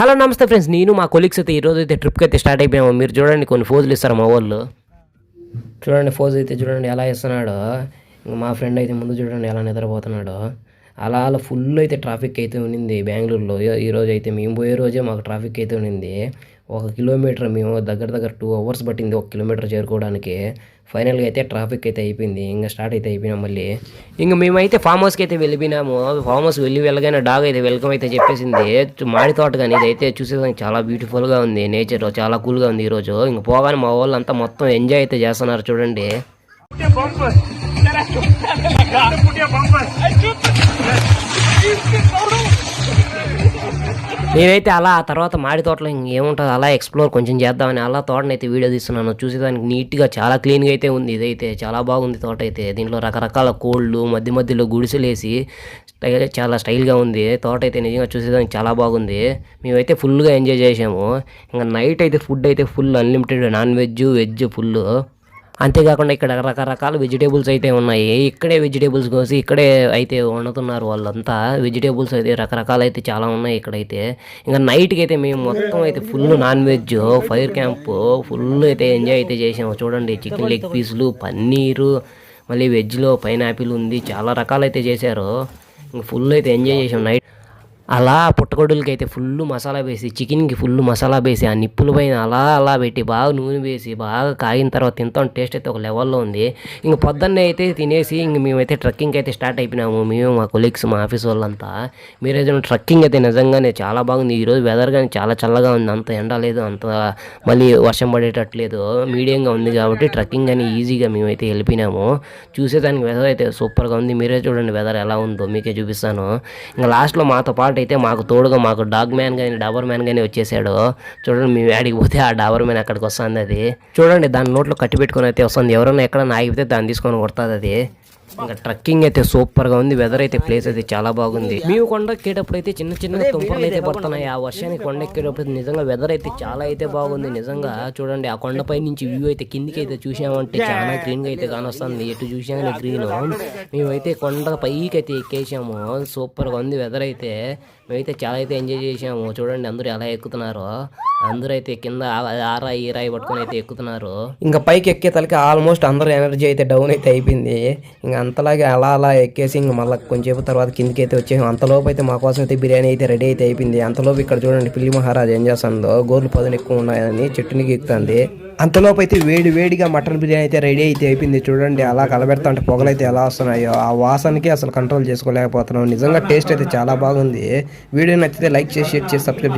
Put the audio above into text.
Hello నమస్తే friends, నేను మా కొలీగ్స్ అయితే ఈరోజు అయితే ట్రిప్కి అయితే స్టార్ట్ అయిపోయాము. మీరు చూడండి, కొన్ని ఫోజులు ఇస్తారు మా వాళ్ళు. చూడండి ఫోజ్ అయితే చూడండి ఎలా ఇస్తున్నాడో. మా ఫ్రెండ్ అయితే ముందు చూడండి ఎలా నిద్రపోతున్నాడో. అలా అలా ఫుల్ అయితే ట్రాఫిక్ అయితే ఉన్నింది బెంగళూరులో. ఈరోజు అయితే మేము పోయే రోజే మాకు ట్రాఫిక్ అయితే ఉన్నింది. 1 కిలోమీటర్ మేము దగ్గర 2 అవర్స్ పట్టింది 1 కిలోమీటర్ చేరుకోవడానికి. ఫైనల్గా అయితే ట్రాఫిక్ అయితే అయిపోయింది. ఇంకా స్టార్ట్ అయితే అయిపోయినాం మళ్ళీ. ఇంక మేమైతే ఫామ్ హౌస్కి అయితే వెళ్ళిపోయినాము. ఫామ్ హౌస్ వెళ్ళగానే డాగ్ అయితే వెల్కమ్ అయితే చెప్పేసింది. మాడి తోట కానీ ఇదైతే చూసేదానికి చాలా బ్యూటిఫుల్గా ఉంది. నేచర్ చాలా కూల్గా ఉంది ఈరోజు. ఇంక పోగానే మా వాళ్ళు అంతా మొత్తం ఎంజాయ్ అయితే చేస్తున్నారు చూడండి. నేనైతే అలా ఆ తర్వాత మాడి తోటలో ఇంకేముంటుంది అలా ఎక్స్ప్లోర్ కొంచెం చేద్దామని అలా తోటనైతే వీడియో తీస్తున్నాను. చూసేదానికి నీట్గా చాలా క్లీన్గా అయితే ఉంది. ఇదైతే చాలా బాగుంది తోట అయితే. దీంట్లో రకరకాల కోళ్ళు మధ్యలో గుడిసెలేసి చాలా స్టైల్గా ఉంది తోట అయితే. నిజంగా చూసేదానికి చాలా బాగుంది. మేమైతే ఫుల్గా ఎంజాయ్ చేసాము. ఇంకా నైట్ అయితే ఫుడ్ అయితే full unlimited, non veg veg full. అంతేకాకుండా ఇక్కడ రకరకాల వెజిటేబుల్స్ అయితే ఉన్నాయి. ఇక్కడే వెజిటేబుల్స్ కోసి ఇక్కడే అయితే వండుతున్నారు వాళ్ళంతా. వెజిటేబుల్స్ అయితే రకరకాలు అయితే చాలా ఉన్నాయి ఇక్కడైతే. ఇంకా నైట్కి అయితే మేము మొత్తం అయితే full non veg, fire camp full అయితే ఎంజాయ్ అయితే చేసాము. చూడండి, చికెన్ లెగ్ పీసులు, పన్నీరు, మళ్ళీ వెజ్లో పైనాపిల్ ఉంది, చాలా రకాలు అయితే చేశారు. ఇంక ఫుల్ అయితే ఎంజాయ్ చేసాం నైట్. అలా పుట్టగొడ్డులకి అయితే ఫుల్ మసాలా వేసి, చికెన్కి ఫుల్ మసాలా వేసి ఆ నిప్పుల పైన అలా పెట్టి బాగా నూనె వేసి బాగా కాగిన తర్వాత తింటాం. టేస్ట్ అయితే ఒక లెవెల్లో ఉంది. ఇంక పొద్దున్నే అయితే తినేసి ఇంక మేమైతే ట్రెక్కింగ్ అయితే స్టార్ట్ అయిపోయినాము. మేము మా కొలీగ్స్ మా ఆఫీస్ వాళ్ళంతా. మీరైతే ట్రెక్కింగ్ అయితే నిజంగానే చాలా బాగుంది. ఈరోజు వెదర్ కానీ చాలా చల్లగా ఉంది. అంత ఎండ లేదు, అంత మళ్ళీ వర్షం పడేటట్లేదు, మీడియంగా ఉంది కాబట్టి ట్రెక్కింగ్ అని ఈజీగా మేమైతే వెళ్ళిపోయినాము. చూసేదానికి వెదర్ అయితే సూపర్గా ఉంది. మీరే చూడండి వెదర్ ఎలా ఉందో మీకే చూపిస్తాను. ఇంకా లాస్ట్లో మాతో పాటు అయితే మాకు తోడుగా మాకు డాగ్ మ్యాన్ కానీ డాబర్ మ్యాన్ కానీ వచ్చేసాడు. చూడండి, మేము ఆడికి పోతే ఆ డాబర్ మ్యాన్ అక్కడికి వస్తుంది. అది చూడండి, దాని నోట్లో కట్టి పెట్టుకొని అయితే వస్తుంది. ఎవరైనా ఎక్కడన్నా ఆగిపోతే దాన్ని తీసుకొని కొడుతుంది అది. ఇంకా ట్రెక్కింగ్ అయితే సూపర్గా ఉంది. వెదర్ అయితే ప్లేస్ అయితే చాలా బాగుంది. మేము కొండ ఎక్కేటప్పుడు అయితే చిన్న తుంపర్లు అయితే పడుతున్నాయి. ఆ వర్షానికి కొండ ఎక్కేటప్పుడు నిజంగా వెదర్ అయితే చాలా అయితే బాగుంది. నిజంగా చూడండి, ఆ కొండపై నుంచి వ్యూ అయితే కిందికి అయితే చూసామంటే చాలా గ్రీన్గా అయితే కానొస్తుంది. ఎటు చూసామని గ్రీన్. మేమైతే కొండ పైకి అయితే ఎక్కేసాము. సూపర్గా ఉంది వెదర్ అయితే. మేమైతే చాలా అయితే ఎంజాయ్ చేసాము. చూడండి అందరూ ఎలా ఎక్కుతున్నారు. అందరూ అయితే కింద ఈ రాయి పట్టుకొని అయితే ఎక్కుతున్నారు. ఇంకా పైకి ఎక్కే తలకి ఆల్మోస్ట్ అందరూ ఎనర్జీ అయితే డౌన్ అయితే అయిపోయింది. ఇంకా అంతలాగే అలా ఎక్కేసి ఇంక మళ్ళీ కొంచెంసేపు తర్వాత కిందకి అయితే వచ్చేసాం. అంతలోపు అయితే మా కోసం అయితే బిర్యానీ అయితే రెడీ అయితే అయిపోయింది. అంతలోపు ఇక్కడ చూడండి పిల్లి మహారాజ్ ఏం చేస్తుందో. గోర్లు పదును ఎక్కువ ఉన్నాయని చెట్టునికి ఎక్కుతుంది. అంతలోపు అయితే వేడిగా మటన్ బిర్యానీ అయితే రెడీ అయితే అయిపోయింది. చూడండి అలా కలబెడతా అంటే పొగలు అయితే ఎలా వస్తున్నాయో. ఆ వాసనకి అసలు కంట్రోల్ చేసుకోలేకపోతున్నాం. నిజంగా టేస్ట్ అయితే చాలా బాగుంది. వీడియో నచ్చితే లైక్ చేసి షేర్ చేసి సబ్స్క్రైబ్